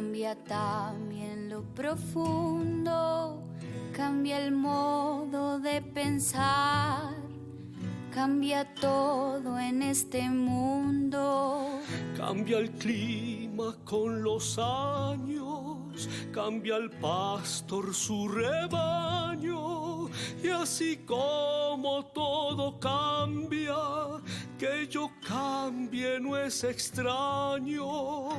cambia también lo profundo, cambia el modo de pensar, cambia todo en este mundo. Cambia el clima con los años, cambia el pastor su rebaño, y así como todo cambia, que yo cambie no es extraño.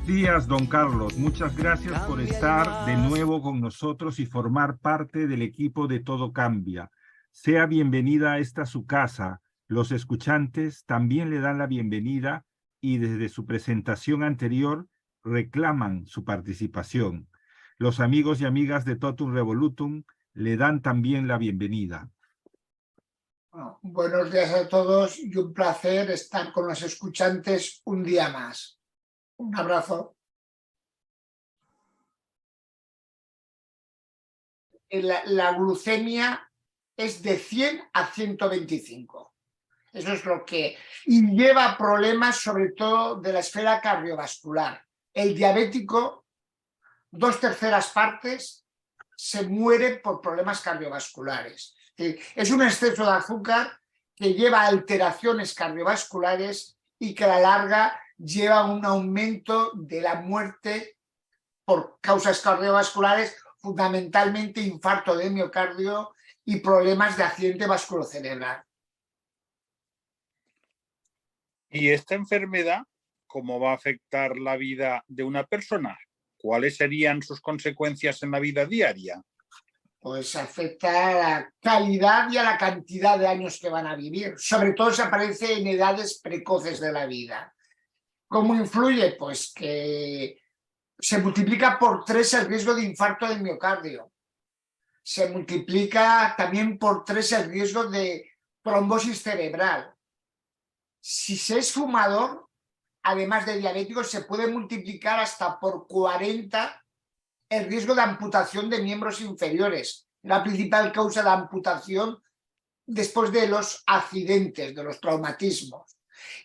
Días, don Carlos. Muchas gracias por estar de nuevo con nosotros y formar parte del equipo de Todo Cambia. Sea bienvenida a esta su casa. Los escuchantes también le dan la bienvenida y desde su presentación anterior reclaman su participación. Los amigos y amigas de Totum Revolutum le dan también la bienvenida. Bueno, buenos días a todos y un placer estar con los escuchantes un día más. Un abrazo. La glucemia es de 100 a 125. Eso es lo que... Y lleva problemas sobre todo de la esfera cardiovascular. El diabético, 2/3 partes, se muere por problemas cardiovasculares. Es un exceso de azúcar que lleva a alteraciones cardiovasculares y que a la larga lleva a un aumento de la muerte por causas cardiovasculares, fundamentalmente infarto de miocardio y problemas de accidente vasculocerebral. ¿Y esta enfermedad cómo va a afectar la vida de una persona? ¿Cuáles serían sus consecuencias en la vida diaria? Pues afecta a la calidad y a la cantidad de años que van a vivir. Sobre todo se aparece en edades precoces de la vida. ¿Cómo influye? Pues que se multiplica por 3 el riesgo de infarto de miocardio. Se multiplica también por 3 el riesgo de trombosis cerebral. Si se es fumador, además de diabético, se puede multiplicar hasta por 40 el riesgo de amputación de miembros inferiores. La principal causa de amputación después de los accidentes, de los traumatismos.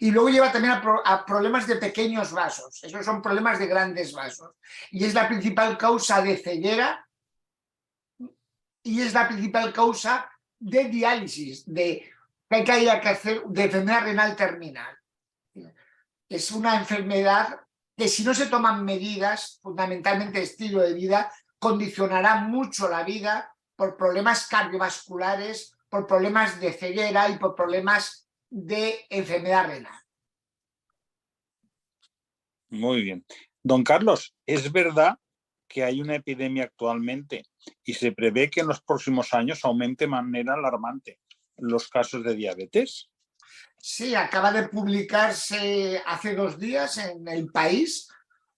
Y luego lleva también a problemas de pequeños vasos. Esos son problemas de grandes vasos. Y es la principal causa de ceguera y es la principal causa de diálisis, de que haya que hacer de enfermedad renal terminal. Es una enfermedad que si no se toman medidas, fundamentalmente estilo de vida, condicionará mucho la vida por problemas cardiovasculares, por problemas de ceguera y por problemas de enfermedad renal. Muy bien. Don Carlos, ¿es verdad que hay una epidemia actualmente y se prevé que en los próximos años aumente de manera alarmante los casos de diabetes? Sí, acaba de publicarse hace 2 días en El País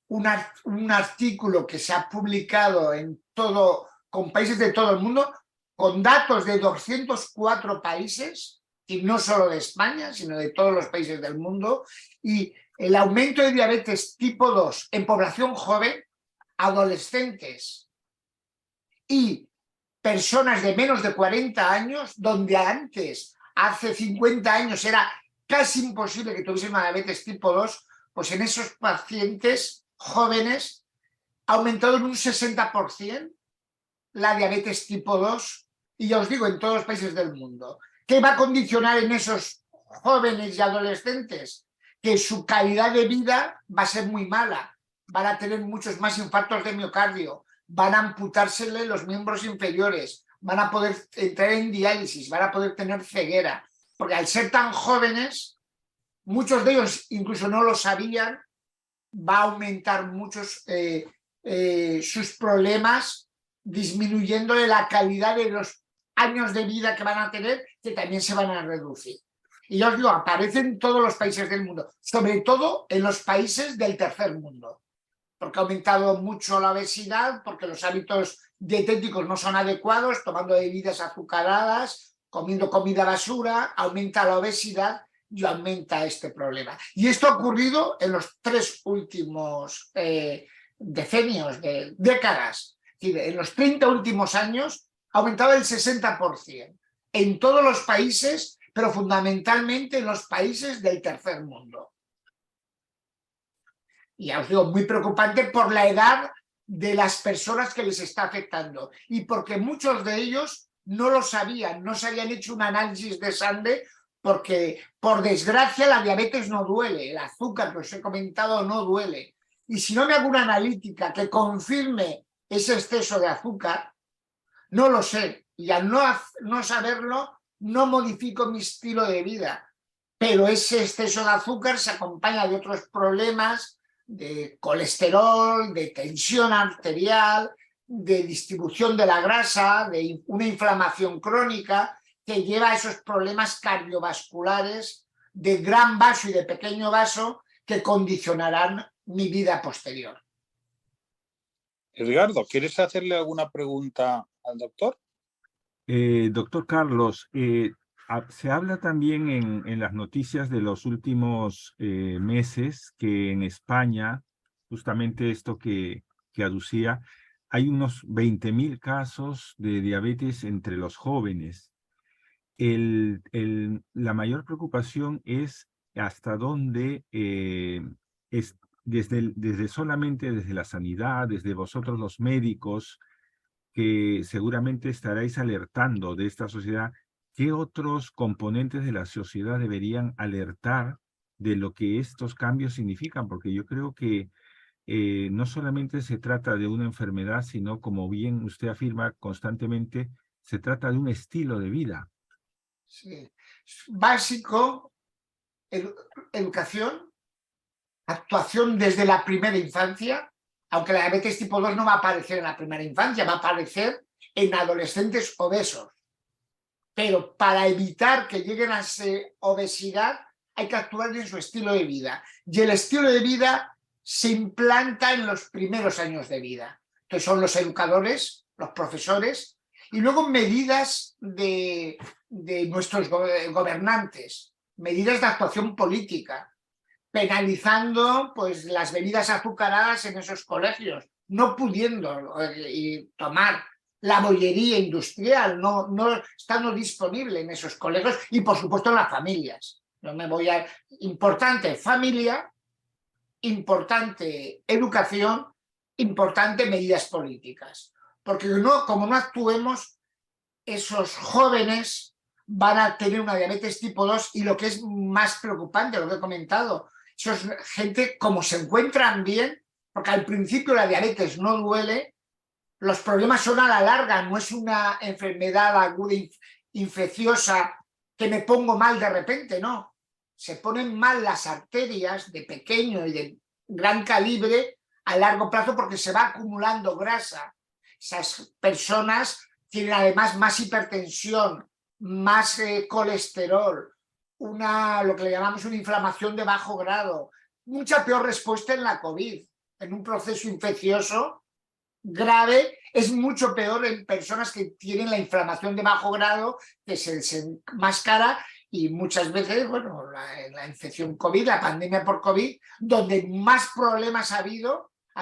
un artículo que se ha publicado con países de todo el mundo, con datos de 204 países, y no solo de España, sino de todos los países del mundo, y el aumento de diabetes tipo 2 en población joven, adolescentes y personas de menos de 40 años, donde antes, hace 50 años, era casi imposible que tuviesen una diabetes tipo 2, pues en esos pacientes jóvenes ha aumentado en un 60% la diabetes tipo 2, y ya os digo, en todos los países del mundo. ¿Qué va a condicionar en esos jóvenes y adolescentes? Que su calidad de vida va a ser muy mala, van a tener muchos más infartos de miocardio, van a amputársele los miembros inferiores, van a poder entrar en diálisis, van a poder tener ceguera, porque al ser tan jóvenes, muchos de ellos incluso no lo sabían, va a aumentar muchos sus problemas, disminuyéndole la calidad de los años de vida que van a tener, que también se van a reducir. Y ya os digo, aparece en todos los países del mundo, sobre todo en los países del tercer mundo, porque ha aumentado mucho la obesidad, porque los hábitos dietéticos no son adecuados, tomando bebidas azucaradas, comiendo comida basura, aumenta la obesidad y aumenta este problema. Y esto ha ocurrido en los 3 últimos decenios, de décadas. Es decir, en los 30 últimos años ha aumentado el 60% en todos los países, pero fundamentalmente en los países del tercer mundo. Y ya os digo, muy preocupante por la edad de las personas que les está afectando y porque muchos de ellos no lo sabían, no se habían hecho un análisis de sangre porque, por desgracia, la diabetes no duele, el azúcar que os he comentado no duele. Y si no me hago una analítica que confirme ese exceso de azúcar, no lo sé. Y al no saberlo, no modifico mi estilo de vida. Pero ese exceso de azúcar se acompaña de otros problemas, de colesterol, de tensión arterial, de distribución de la grasa, de una inflamación crónica que lleva a esos problemas cardiovasculares de gran vaso y de pequeño vaso que condicionarán mi vida posterior. Edgardo, ¿quieres hacerle alguna pregunta al doctor? Doctor Carlos, se habla también en las noticias de los últimos meses que en España, justamente esto que aducía, hay unos 20.000 casos de diabetes entre los jóvenes. La mayor preocupación es hasta dónde es solamente desde la sanidad, desde vosotros los médicos, que seguramente estaréis alertando de esta sociedad, ¿qué otros componentes de la sociedad deberían alertar de lo que estos cambios significan? Porque yo creo que no solamente se trata de una enfermedad, sino, como bien usted afirma constantemente, se trata de un estilo de vida. Sí. Básico, educación, actuación desde la primera infancia, aunque la diabetes tipo 2 no va a aparecer en la primera infancia, va a aparecer en adolescentes obesos. Pero para evitar que lleguen a esa obesidad hay que actuar en su estilo de vida. Y el estilo de vida se implanta en los primeros años de vida. Entonces son los educadores, los profesores, y luego medidas de nuestros gobernantes, medidas de actuación política, penalizando pues, las bebidas azucaradas en esos colegios, no pudiendo tomar la bollería industrial, no estando disponible en esos colegios y, por supuesto, en las familias. No me voy a... Importante familia, importante educación, importante medidas políticas. Porque como no actuemos, esos jóvenes van a tener una diabetes tipo 2 y lo que es más preocupante, lo que he comentado, es gente como se encuentran bien, porque al principio la diabetes no duele, los problemas son a la larga, no es una enfermedad aguda infecciosa que me pongo mal de repente, no. Se ponen mal las arterias de pequeño y de gran calibre a largo plazo porque se va acumulando grasa. Esas personas tienen además más hipertensión, más colesterol, lo que le llamamos una inflamación de bajo grado, mucha peor respuesta en la COVID, en un proceso infeccioso grave, es mucho peor en personas que tienen la inflamación de bajo grado, que se desenmascara y muchas veces, bueno, la infección COVID, la pandemia por COVID, donde más problemas ha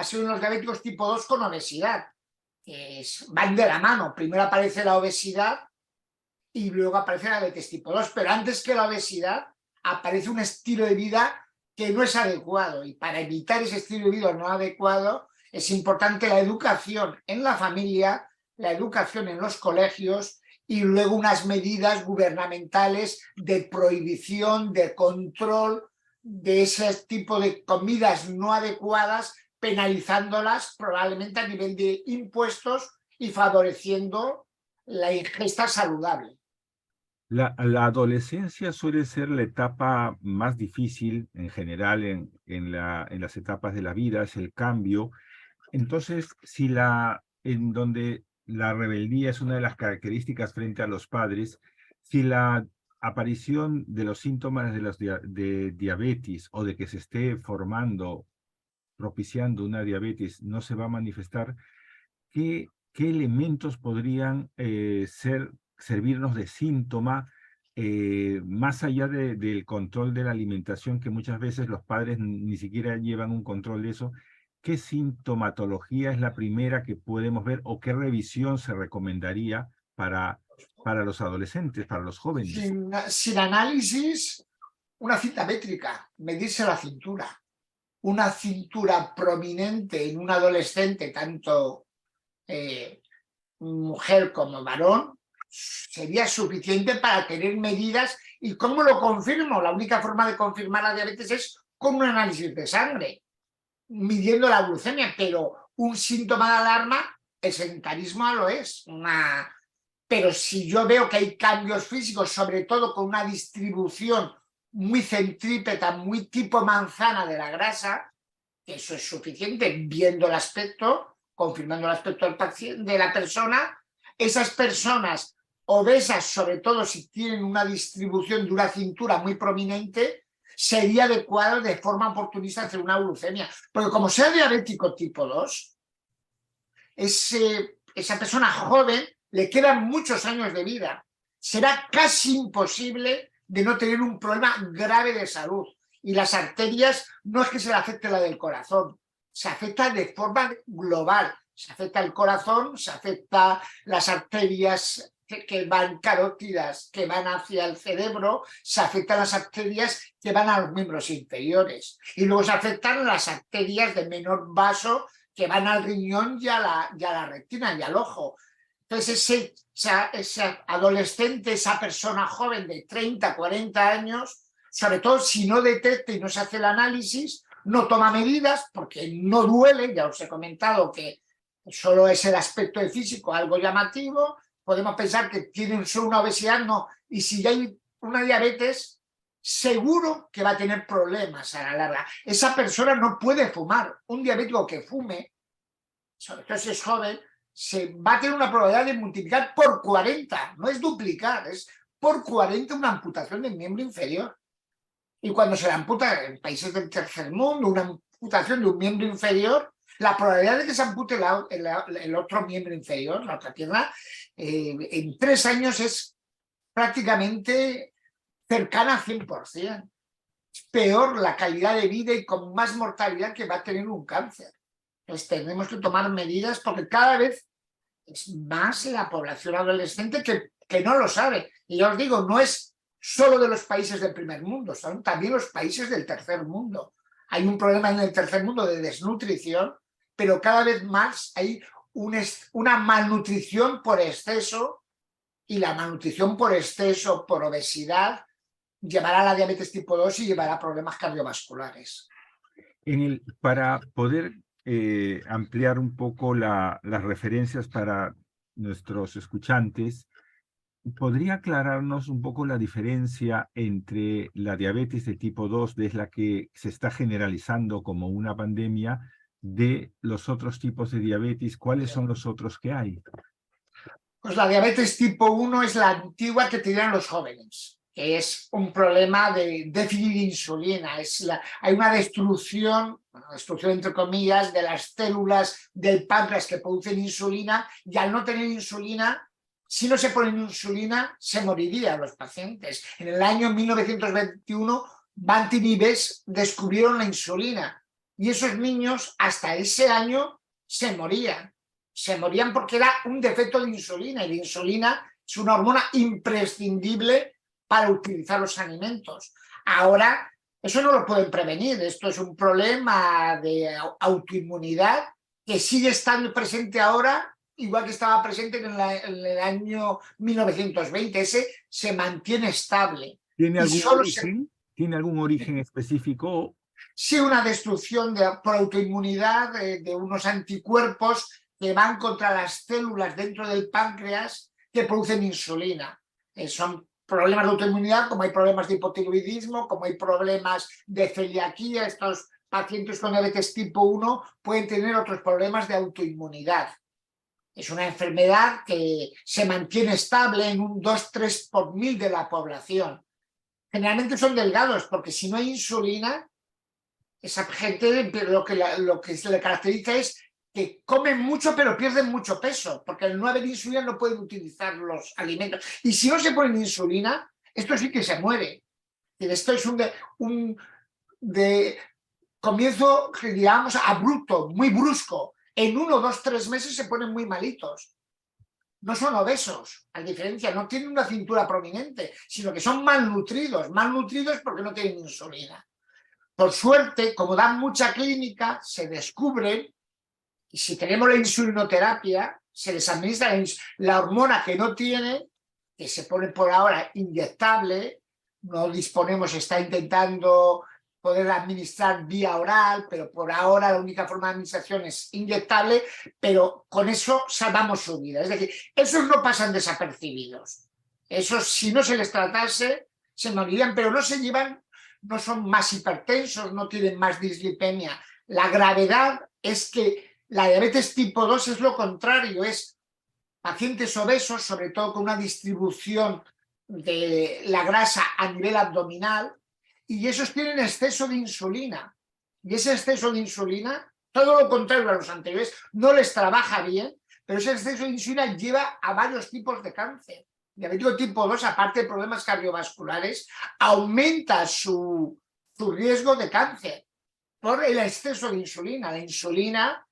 sido en los diabéticos tipo 2 con obesidad. Van de la mano, primero aparece la obesidad y luego aparece la diabetes tipo 2, pero antes que la obesidad aparece un estilo de vida que no es adecuado y para evitar ese estilo de vida no adecuado es importante la educación en la familia, la educación en los colegios y luego unas medidas gubernamentales de prohibición, de control de ese tipo de comidas no adecuadas, penalizándolas probablemente a nivel de impuestos y favoreciendo la ingesta saludable. La adolescencia suele ser la etapa más difícil en general en las etapas de la vida, es el cambio. Entonces, en donde la rebeldía es una de las características frente a los padres, si la aparición de los síntomas de diabetes o de que se esté formando, propiciando una diabetes, no se va a manifestar, ¿qué elementos podrían servirnos de síntoma más allá del control de la alimentación, que muchas veces los padres ni siquiera llevan un control de eso? ¿qué sintomatología es la primera que podemos ver o qué revisión se recomendaría para los adolescentes, para los jóvenes? Sin análisis, una cinta métrica, medirse la cintura. Una cintura prominente en un adolescente, tanto mujer como varón, sería suficiente para tener medidas. ¿Y cómo lo confirmo? La única forma de confirmar la diabetes es con un análisis de sangre, midiendo la glucemia, pero un síntoma de alarma, el sedentarismo lo es. Pero si yo veo que hay cambios físicos, sobre todo con una distribución muy centrípeta, muy tipo manzana de la grasa, eso es suficiente, viendo el aspecto, confirmando el aspecto del paciente, de la persona. Esas personas obesas, sobre todo si tienen una distribución de una cintura muy prominente, sería adecuado de forma oportunista hacer una glucemia. Porque como sea diabético tipo 2, esa persona joven le quedan muchos años de vida. Será casi imposible de no tener un problema grave de salud. Y las arterias no es que se le afecte la del corazón, se afecta de forma global. Se afecta el corazón, se afecta las arterias que van carótidas, que van hacia el cerebro, se afectan las arterias que van a los miembros inferiores. Y luego se afectan las arterias de menor vaso que van al riñón y a la retina y al ojo. Entonces ese adolescente, esa persona joven de 30, 40 años, sobre todo si no detecta y no se hace el análisis, no toma medidas porque no duele. Ya os he comentado que solo es el aspecto de físico algo llamativo. Podemos pensar que tiene solo una obesidad, no. Y si ya hay una diabetes, seguro que va a tener problemas a la larga. Esa persona no puede fumar. Un diabético que fume, sobre todo si es joven, se va a tener una probabilidad de multiplicar por 40. No es duplicar, es por 40 una amputación del miembro inferior. Y cuando se le amputa en países del tercer mundo, una amputación de un miembro inferior, la probabilidad de que se ampute el otro miembro inferior, la otra pierna, en 3 años es prácticamente cercana a 100%. Es peor la calidad de vida y con más mortalidad que va a tener un cáncer. Entonces tenemos que tomar medidas porque cada vez es más la población adolescente que no lo sabe. Y yo os digo, no es solo de los países del primer mundo, son también los países del tercer mundo. Hay un problema en el tercer mundo de desnutrición, pero cada vez más hay una malnutrición por exceso, y la malnutrición por exceso, por obesidad, llevará a la diabetes tipo 2 y llevará a problemas cardiovasculares. Para poder ampliar un poco las referencias para nuestros escuchantes, ¿podría aclararnos un poco la diferencia entre la diabetes de tipo 2, de la que se está generalizando como una pandemia, de los otros tipos de diabetes? ¿Cuáles son los otros que hay? Pues la diabetes tipo 1 es la antigua que tenían los jóvenes, que es un problema de déficit de insulina. Hay una destrucción entre comillas, de las células del páncreas que producen insulina, y al no tener insulina, si no se ponen insulina, se morirían los pacientes. En el año 1921, Banting y Bess descubrieron la insulina, y esos niños hasta ese año se morían. Se morían porque era un defecto de insulina, y la insulina es una hormona imprescindible para utilizar los alimentos. Ahora, eso no lo pueden prevenir. Esto es un problema de autoinmunidad que sigue estando presente ahora, igual que estaba presente en el año 1920. Ese se mantiene estable. ¿Tiene algún origen? ¿Tiene algún origen específico? Sí, una destrucción por autoinmunidad de unos anticuerpos que van contra las células dentro del páncreas que producen insulina. Son problemas de autoinmunidad, como hay problemas de hipotiroidismo, como hay problemas de celiaquía. Estos pacientes con diabetes tipo 1 pueden tener otros problemas de autoinmunidad. Es una enfermedad que se mantiene estable en un 2-3 por 1000 de la población. Generalmente son delgados, porque si no hay insulina, esa gente lo que se le caracteriza es que comen mucho pero pierden mucho peso, porque al no haber insulina no pueden utilizar los alimentos. Y si no se ponen insulina, esto sí que se muere. Esto es comienzo, digamos, abrupto, muy brusco. En 1, 2, 3 meses se ponen muy malitos. No son obesos, a diferencia, no tienen una cintura prominente, sino que son malnutridos porque no tienen insulina. Por suerte, como dan mucha clínica, se descubren, y si tenemos la insulinoterapia, se les administra la hormona que no tiene, que se pone por ahora inyectable, no disponemos, está intentando poder administrar vía oral, pero por ahora la única forma de administración es inyectable, pero con eso salvamos su vida. Es decir, esos no pasan desapercibidos. Esos, si no se les tratase, se morirían, pero no se llevan, no son más hipertensos, no tienen más dislipemia. La gravedad es que la diabetes tipo 2 es lo contrario, es pacientes obesos, sobre todo con una distribución de la grasa a nivel abdominal, y esos tienen exceso de insulina. Y ese exceso de insulina, todo lo contrario a los anteriores, no les trabaja bien, pero ese exceso de insulina lleva a varios tipos de cáncer. Diabético tipo 2, aparte de problemas cardiovasculares, aumenta su riesgo de cáncer por el exceso de insulina. La insulina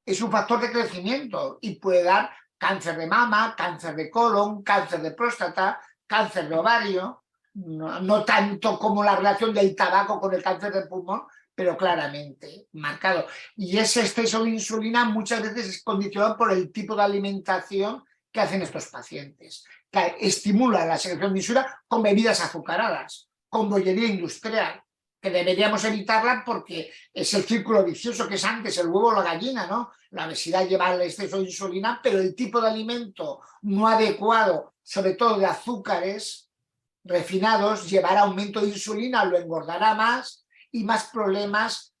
es un factor de crecimiento y puede dar cáncer de mama, cáncer de colon, cáncer de próstata, cáncer de ovario, no tanto como la relación del tabaco con el cáncer de pulmón, pero claramente marcado. Y ese exceso de insulina muchas veces es condicionado por el tipo de alimentación que hacen estos pacientes, que estimula la secreción de insulina con bebidas azucaradas, con bollería industrial, que deberíamos evitarla porque es el círculo vicioso que es antes el huevo o la gallina, ¿no? La obesidad lleva al exceso de insulina, pero el tipo de alimento no adecuado, sobre todo de azúcares refinados, llevará aumento de insulina, lo engordará más y más problemas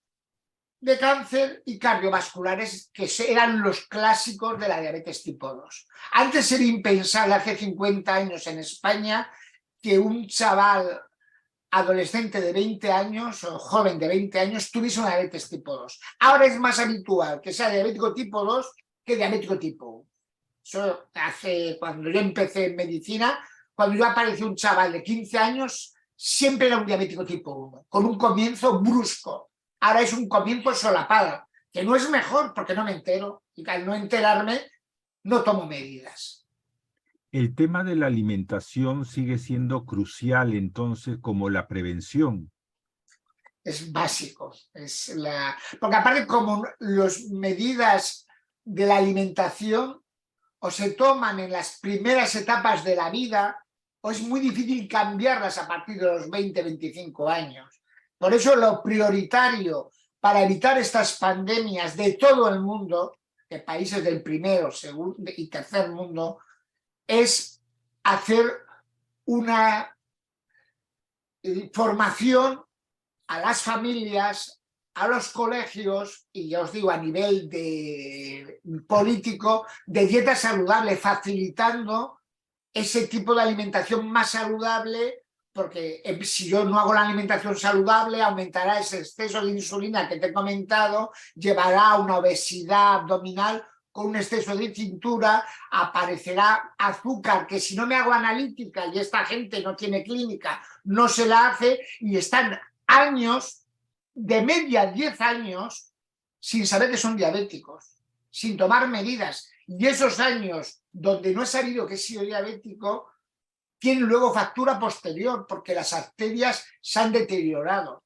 de cáncer y cardiovasculares, que eran los clásicos de la diabetes tipo 2. Antes era impensable, hace 50 años en España, que un chaval adolescente de 20 años o joven de 20 años tuviese una diabetes tipo 2. Ahora es más habitual que sea diabético tipo 2 que diabético tipo 1. Eso cuando yo empecé en medicina, cuando yo apareció un chaval de 15 años, siempre era un diabético tipo 1, con un comienzo brusco. Ahora es un comienzo solapado, que no es mejor porque no me entero, y al no enterarme no tomo medidas. El tema de la alimentación sigue siendo crucial entonces como la prevención. Es básico, porque aparte como las medidas de la alimentación o se toman en las primeras etapas de la vida o es muy difícil cambiarlas a partir de los 20, 25 años. Por eso lo prioritario para evitar estas pandemias de todo el mundo, de países del primero, segundo y tercer mundo, es hacer una formación a las familias, a los colegios y ya os digo a nivel de político de dieta saludable, facilitando ese tipo de alimentación más saludable, porque si yo no hago la alimentación saludable aumentará ese exceso de insulina que te he comentado, llevará a una obesidad abdominal con un exceso de cintura, aparecerá azúcar que si no me hago analítica y esta gente no tiene clínica, no se la hace y están años, de media 10 años, sin saber que son diabéticos, sin tomar medidas. Y esos años donde no he sabido que he sido diabético, tienen luego factura posterior porque las arterias se han deteriorado.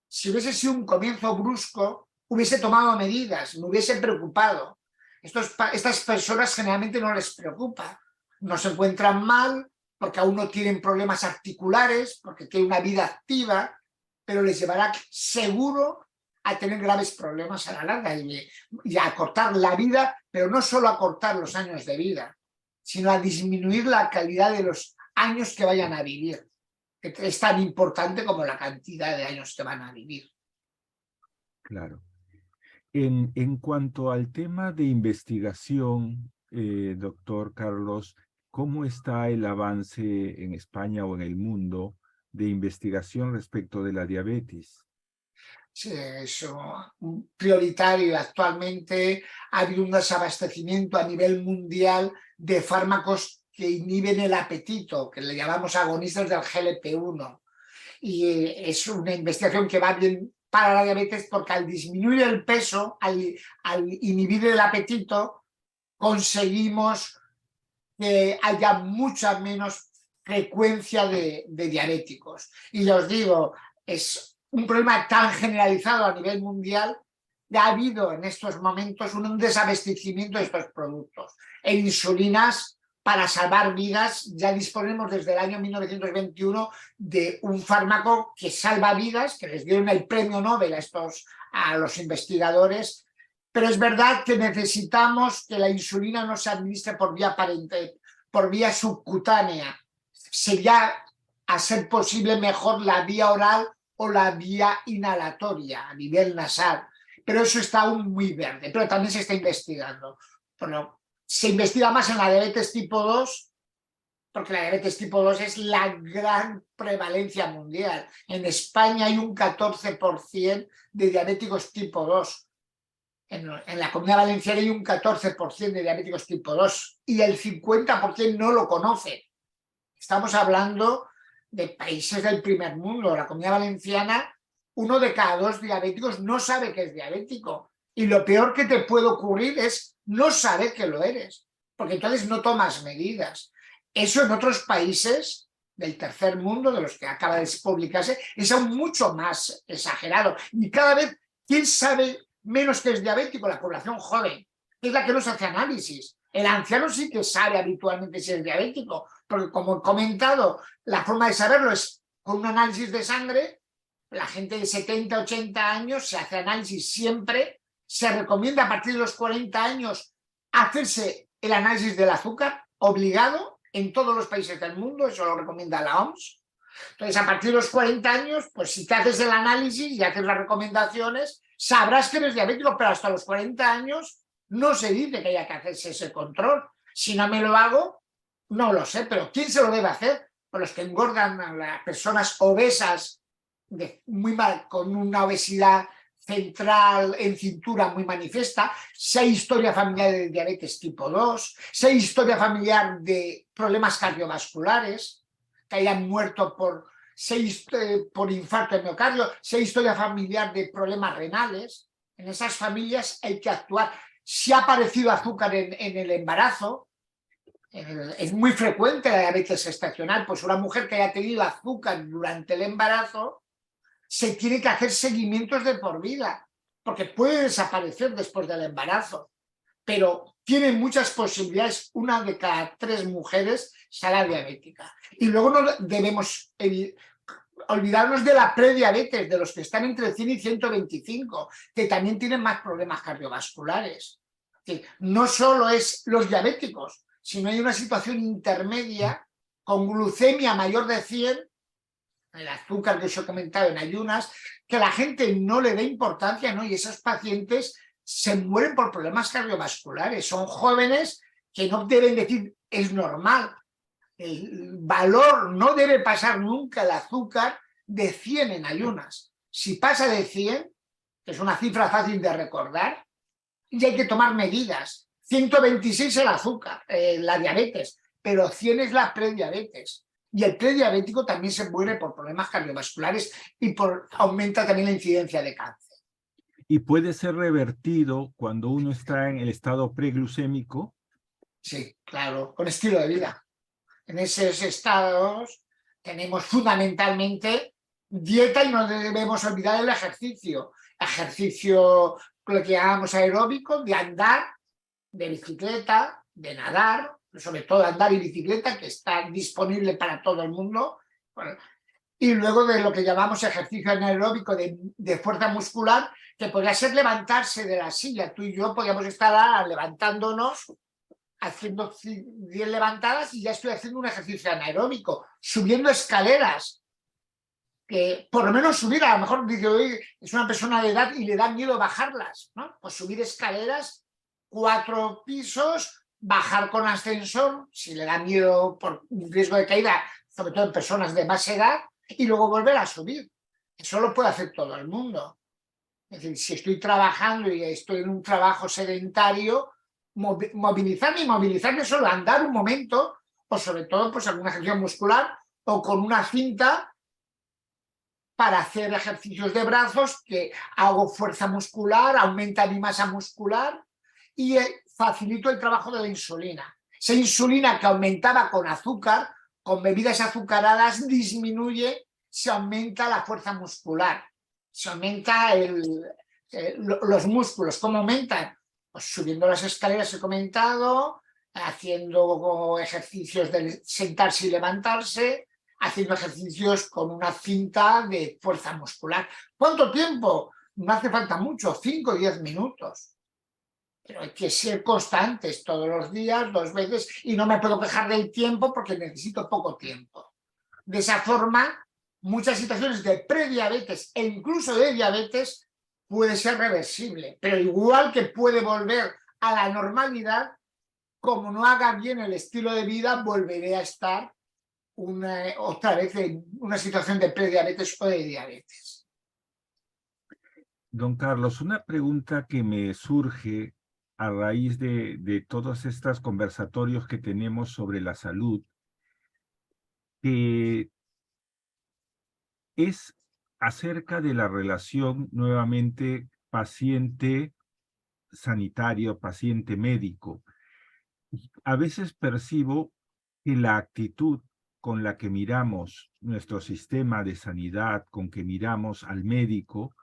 Si hubiese sido un comienzo brusco, hubiese tomado medidas, me hubiese preocupado. Estas personas generalmente no les preocupa, no se encuentran mal porque aún no tienen problemas articulares, porque tienen una vida activa, pero les llevará seguro a tener graves problemas a la larga y a acortar la vida, pero no solo a acortar los años de vida, sino a disminuir la calidad de los años que vayan a vivir, que es tan importante como la cantidad de años que van a vivir. Claro. En cuanto al tema de investigación, doctor Carlos, ¿cómo está el avance en España o en el mundo de investigación respecto de la diabetes? Sí, eso prioritario. Actualmente ha habido un desabastecimiento a nivel mundial de fármacos que inhiben el apetito, que le llamamos agonistas del GLP-1. Y es una investigación que va bien para la diabetes, porque al disminuir el peso, al inhibir el apetito, conseguimos que haya mucha menos frecuencia de diabéticos. Y ya os digo, es un problema tan generalizado a nivel mundial que ha habido en estos momentos un desabastecimiento de estos productos. E insulinas para salvar vidas, ya disponemos desde el año 1921 de un fármaco que salva vidas, que les dieron el premio Nobel a los investigadores, pero es verdad que necesitamos que la insulina no se administre por vía subcutánea. Sería, a ser posible, mejor la vía oral o la vía inhalatoria a nivel nasal, pero eso está aún muy verde, pero también se está investigando. Bueno, se investiga más en la diabetes tipo 2, porque la diabetes tipo 2 es la gran prevalencia mundial. En España hay un 14% de diabéticos tipo 2. En la Comunidad Valenciana hay un 14% de diabéticos tipo 2 y el 50% no lo conoce. Estamos hablando de países del primer mundo. La Comunidad Valenciana, 1 de cada 2 diabéticos no sabe que es diabético. Y lo peor que te puede ocurrir es no saber que lo eres, porque entonces no tomas medidas. Eso en otros países del tercer mundo, de los que acaba de publicarse, es aún mucho más exagerado. Y cada vez, ¿quién sabe menos que es diabético? La población joven, que es la que nos hace análisis. El anciano sí que sabe habitualmente si es diabético, porque como he comentado, la forma de saberlo es con un análisis de sangre. La gente de 70, 80 años se hace análisis siempre. Se recomienda a partir de los 40 años hacerse el análisis del azúcar, obligado en todos los países del mundo, eso lo recomienda la OMS. Entonces, a partir de los 40 años, pues si te haces el análisis y haces las recomendaciones, sabrás que eres diabético, pero hasta los 40 años no se dice que haya que hacerse ese control. Si no me lo hago, no lo sé, pero ¿quién se lo debe hacer? Pues los que engordan, a las personas obesas, con una obesidad central en cintura muy manifiesta, si hay historia familiar de diabetes tipo 2, si hay historia familiar de problemas cardiovasculares, que hayan muerto por infarto de miocardio, si hay historia familiar de problemas renales. En esas familias hay que actuar. Si ha aparecido azúcar en el embarazo, es muy frecuente la diabetes gestacional, pues una mujer que haya tenido azúcar durante el embarazo se tiene que hacer seguimientos de por vida, porque puede desaparecer después del embarazo, pero tiene muchas posibilidades. 1 de cada 3 mujeres será diabética. Y luego no debemos olvidarnos de la prediabetes, de los que están entre 100 y 125, que también tienen más problemas cardiovasculares. No solo es los diabéticos, sino hay una situación intermedia con glucemia mayor de 100, el azúcar que os he comentado en ayunas, que la gente no le da importancia, ¿no? Y esos pacientes se mueren por problemas cardiovasculares. Son jóvenes que no deben decir es normal. El valor no debe pasar nunca el azúcar de 100 en ayunas. Si pasa de 100, que es una cifra fácil de recordar, y hay que tomar medidas. 126 el azúcar, la diabetes, pero 100 es la prediabetes. Y el prediabético también se muere por problemas cardiovasculares y aumenta también la incidencia de cáncer. ¿Y puede ser revertido cuando uno está en el estado preglucémico? Sí, claro, con estilo de vida. En esos estados tenemos fundamentalmente dieta y no debemos olvidar el ejercicio. Ejercicio, lo que llamamos aeróbico, de andar, de bicicleta, de nadar, sobre todo andar y bicicleta, que está disponible para todo el mundo. Bueno, y luego de lo que llamamos ejercicio anaeróbico de fuerza muscular, que podría ser levantarse de la silla. Tú y yo podríamos estar levantándonos, haciendo 10 levantadas y ya estoy haciendo un ejercicio anaeróbico, subiendo escaleras, que por lo menos subir, a lo mejor dice, oye, es una persona de edad y le da miedo bajarlas, ¿no? Pues subir escaleras, 4 pisos, bajar con ascensor, si le da miedo por un riesgo de caída, sobre todo en personas de más edad, y luego volver a subir. Eso lo puede hacer todo el mundo. Es decir, si estoy trabajando y estoy en un trabajo sedentario, movilizarme solo, andar un momento, o sobre todo pues alguna ejercicio muscular, o con una cinta para hacer ejercicios de brazos, que hago fuerza muscular, aumenta mi masa muscular y facilito el trabajo de la insulina. Esa insulina que aumentaba con azúcar, con bebidas azucaradas, disminuye, se aumenta la fuerza muscular, se aumenta los músculos. ¿Cómo aumentan? Pues subiendo las escaleras, he comentado, haciendo ejercicios de sentarse y levantarse, haciendo ejercicios con una cinta de fuerza muscular. ¿Cuánto tiempo? No hace falta mucho, 5 o 10 minutos. Pero hay que ser constantes todos los días, 2 veces, y no me puedo quejar del tiempo porque necesito poco tiempo. De esa forma, muchas situaciones de prediabetes e incluso de diabetes puede ser reversible, pero igual que puede volver a la normalidad, como no haga bien el estilo de vida, volveré a estar otra vez en una situación de prediabetes o de diabetes. Don Carlos, una pregunta que me surge a raíz de todos estos conversatorios que tenemos sobre la salud, que es acerca de la relación nuevamente paciente sanitario, paciente médico. A veces percibo que la actitud con la que miramos nuestro sistema de sanidad, con que miramos al médico,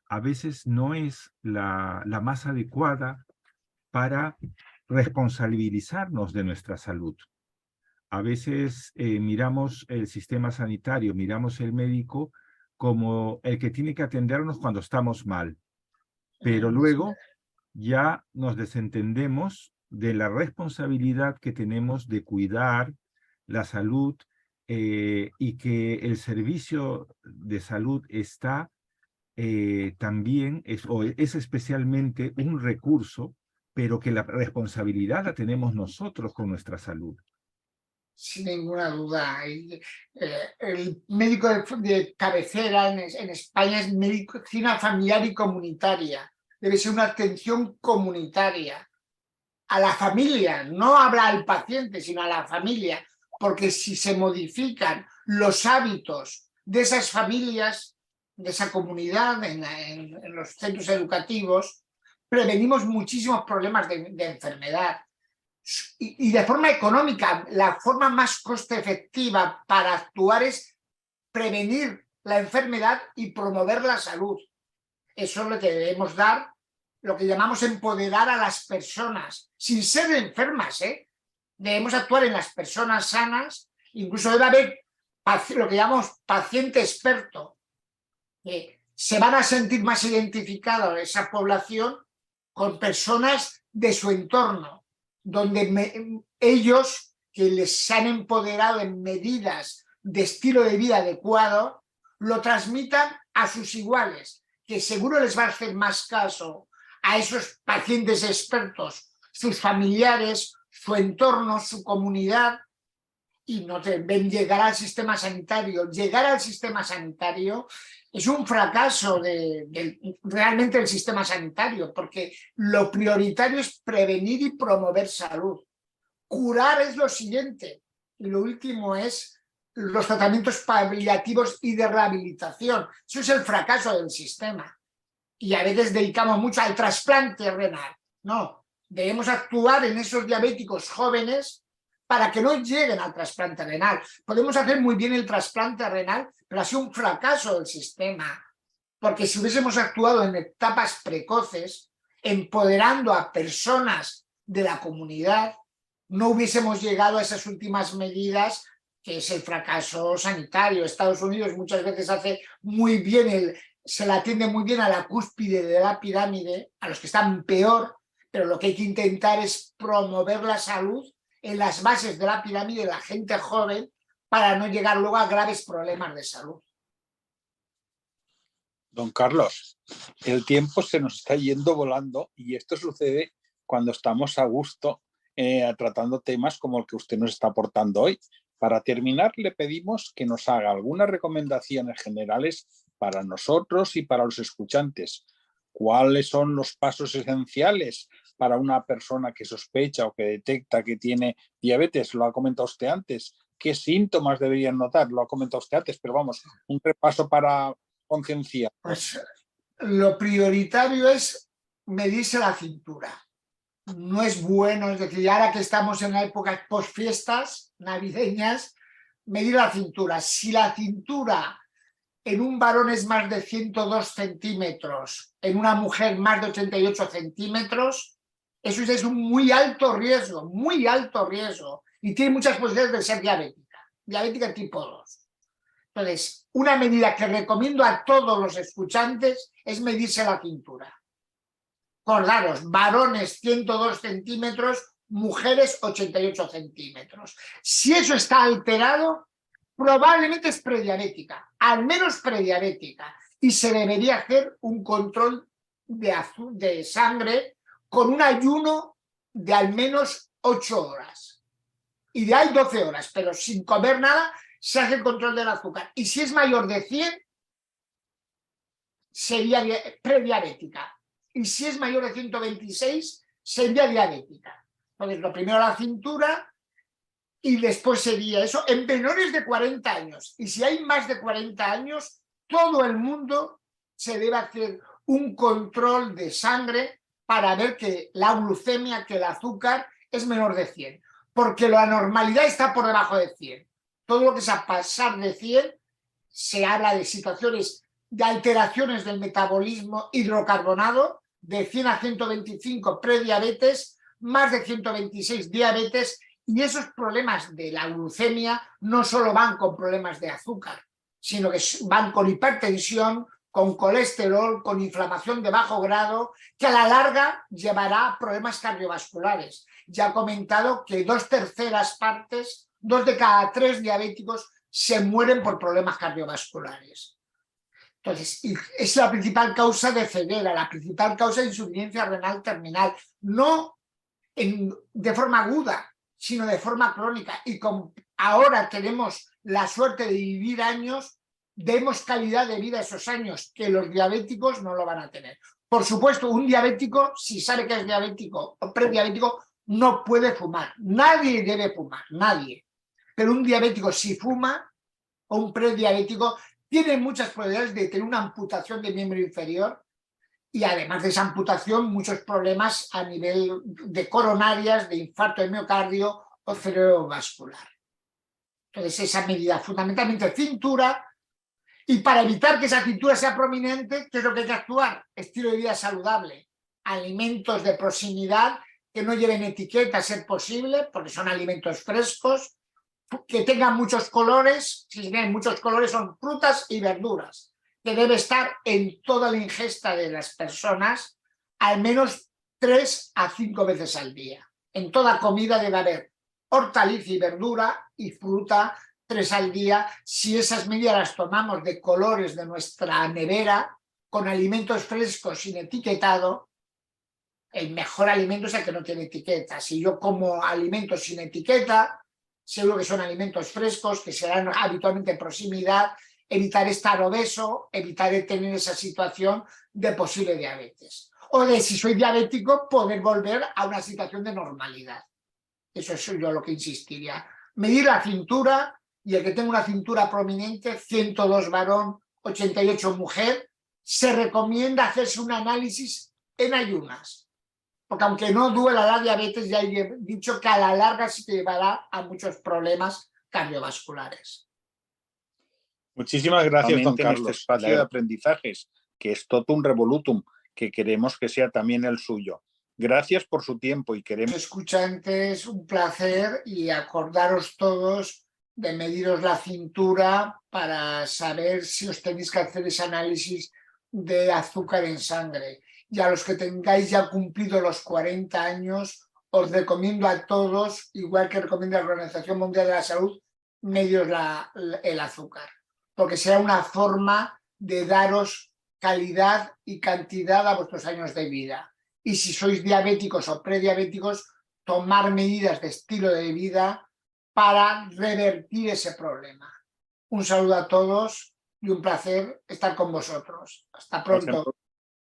a veces no es la más adecuada para responsabilizarnos de nuestra salud. A veces miramos el sistema sanitario, miramos el médico como el que tiene que atendernos cuando estamos mal, pero luego ya nos desentendemos de la responsabilidad que tenemos de cuidar la salud y que el servicio de salud está también, es especialmente un recurso, pero que la responsabilidad la tenemos nosotros con nuestra salud. Sin ninguna duda. El médico de cabecera en España es medicina familiar y comunitaria. Debe ser una atención comunitaria. A la familia, no habla al paciente, sino a la familia, porque si se modifican los hábitos de esas familias, de esa comunidad, en los centros educativos, prevenimos muchísimos problemas de enfermedad. Y de forma económica, la forma más coste efectiva para actuar es prevenir la enfermedad y promover la salud. Eso es lo que debemos dar, lo que llamamos empoderar a las personas, sin ser enfermas, ¿eh? Debemos actuar en las personas sanas, incluso debe haber lo que llamamos paciente experto, que se van a sentir más identificados esa población con personas de su entorno, donde ellos que les han empoderado en medidas de estilo de vida adecuado, lo transmitan a sus iguales, que seguro les va a hacer más caso a esos pacientes expertos, sus familiares, su entorno, su comunidad, y no deben llegar al sistema sanitario. Llegar al sistema sanitario es un fracaso realmente del sistema sanitario, porque lo prioritario es prevenir y promover salud. Curar es lo siguiente, y lo último es los tratamientos paliativos y de rehabilitación. Eso es el fracaso del sistema. Y a veces dedicamos mucho al trasplante renal. No, debemos actuar en esos diabéticos jóvenes para que no lleguen al trasplante renal. Podemos hacer muy bien el trasplante renal, pero ha sido un fracaso del sistema, porque si hubiésemos actuado en etapas precoces, empoderando a personas de la comunidad, no hubiésemos llegado a esas últimas medidas, que es el fracaso sanitario. Estados Unidos muchas veces hace muy bien, se le atiende muy bien a la cúspide de la pirámide, a los que están peor, pero lo que hay que intentar es promover la salud en las bases de la pirámide de la gente joven para no llegar luego a graves problemas de salud. Don Carlos, el tiempo se nos está yendo volando y esto sucede cuando estamos a gusto tratando temas como el que usted nos está aportando hoy. Para terminar, le pedimos que nos haga algunas recomendaciones generales para nosotros y para los escuchantes. ¿Cuáles son los pasos esenciales para una persona que sospecha o que detecta que tiene diabetes? Lo ha comentado usted antes, qué síntomas deberían notar. Lo ha comentado usted antes, pero vamos, un repaso para concienciar. Pues lo prioritario es medirse la cintura. No es bueno, es decir, ahora que estamos en la época post-fiestas navideñas, medir la cintura. Si la cintura en un varón es más de 102 centímetros, en una mujer más de 88 centímetros, eso es un muy alto riesgo, y tiene muchas posibilidades de ser diabética tipo 2. Entonces, una medida que recomiendo a todos los escuchantes es medirse la cintura. Acordaros, varones 102 centímetros, mujeres 88 centímetros. Si eso está alterado, probablemente es prediabética, al menos prediabética, y se debería hacer un control de sangre con un ayuno de al menos 8 horas. Ideal 12 horas, pero sin comer nada se hace el control del azúcar. Y si es mayor de 100, sería prediabética. Y si es mayor de 126, sería diabética. Entonces, lo primero la cintura y después sería eso en menores de 40 años. Y si hay más de 40 años, todo el mundo se debe hacer un control de sangre para ver que la glucemia, que el azúcar es menor de 100. Porque la normalidad está por debajo de 100. Todo lo que es a pasar de 100, se habla de situaciones de alteraciones del metabolismo hidrocarbonado, de 100 a 125 prediabetes, más de 126 diabetes, y esos problemas de la glucemia no solo van con problemas de azúcar, sino que van con hipertensión, con colesterol, con inflamación de bajo grado, que a la larga llevará a problemas cardiovasculares. Ya he comentado que 2/3 partes, 2 de cada 3 diabéticos se mueren por problemas cardiovasculares. Entonces, es la principal causa de ceguera, la principal causa de insuficiencia renal terminal, no de forma aguda, sino de forma crónica. Y como ahora tenemos la suerte de vivir años, demos calidad de vida a esos años, que los diabéticos no lo van a tener. Por supuesto, un diabético, si sabe que es diabético o prediabético, no puede fumar. Nadie debe fumar, nadie. Pero un diabético, si fuma, o un prediabético, tiene muchas probabilidades de tener una amputación de miembro inferior, y además de esa amputación, muchos problemas a nivel de coronarias, de infarto de miocardio o cerebrovascular. Entonces, esa medida, fundamentalmente cintura, y para evitar que esa cintura sea prominente, ¿qué es lo que hay que actuar? Estilo de vida saludable, alimentos de proximidad que no lleven etiqueta a ser posible, porque son alimentos frescos, que tengan muchos colores. Si tienen muchos colores son frutas y verduras, que debe estar en toda la ingesta de las personas al menos 3 a 5 veces al día. En toda comida debe haber hortaliza y verdura y fruta 3 al día. Si esas medidas las tomamos de colores de nuestra nevera, con alimentos frescos sin etiquetado, el mejor alimento es el que no tiene etiqueta. Si yo como alimentos sin etiqueta, seguro que son alimentos frescos, que serán habitualmente en proximidad, evitaré estar obeso, evitaré tener esa situación de posible diabetes. O de, si soy diabético, poder volver a una situación de normalidad. Eso es yo lo que insistiría. Medir la cintura, y el que tenga una cintura prominente, 102 varón, 88 mujer, se recomienda hacerse un análisis en ayunas. Porque aunque no duela la diabetes, ya he dicho que a la larga sí que llevará a muchos problemas cardiovasculares. Muchísimas gracias, don Carlos. En este espacio de aprendizajes, que es totum revolutum, que queremos que sea también el suyo. Gracias por su tiempo y queremos... Escuchantes, un placer, y acordaros todos de mediros la cintura para saber si os tenéis que hacer ese análisis de azúcar en sangre. Y a los que tengáis ya cumplido los 40 años, os recomiendo a todos, igual que recomienda la Organización Mundial de la Salud, mediros el azúcar, porque será una forma de daros calidad y cantidad a vuestros años de vida. Y si sois diabéticos o prediabéticos, tomar medidas de estilo de vida para revertir ese problema. Un saludo a todos y un placer estar con vosotros. Hasta pronto.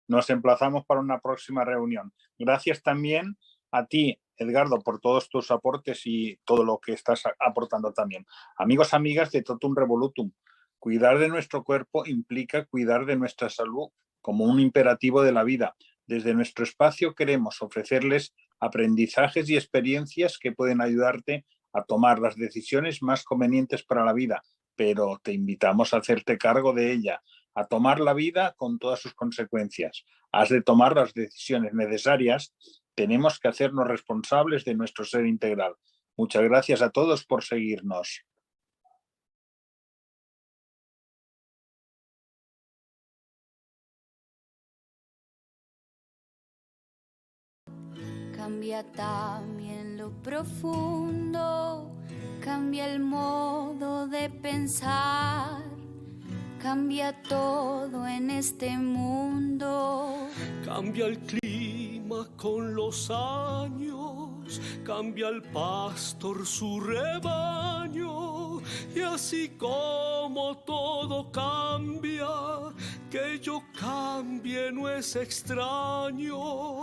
Nos emplazamos para una próxima reunión. Gracias también a ti, Edgardo, por todos tus aportes y todo lo que estás aportando también. Amigos, amigas de Totum Revolutum, cuidar de nuestro cuerpo implica cuidar de nuestra salud como un imperativo de la vida. Desde nuestro espacio queremos ofrecerles aprendizajes y experiencias que pueden ayudarte a tomar las decisiones más convenientes para la vida, pero te invitamos a hacerte cargo de ella, a tomar la vida con todas sus consecuencias. Has de tomar las decisiones necesarias. Tenemos que hacernos responsables de nuestro ser integral. Muchas gracias a todos por seguirnos. Cambia también lo profundo, cambia el modo de pensar, cambia todo en este mundo. Cambia el clima con los años, cambia el pastor su rebaño, y así como todo cambia, que yo cambie no es extraño.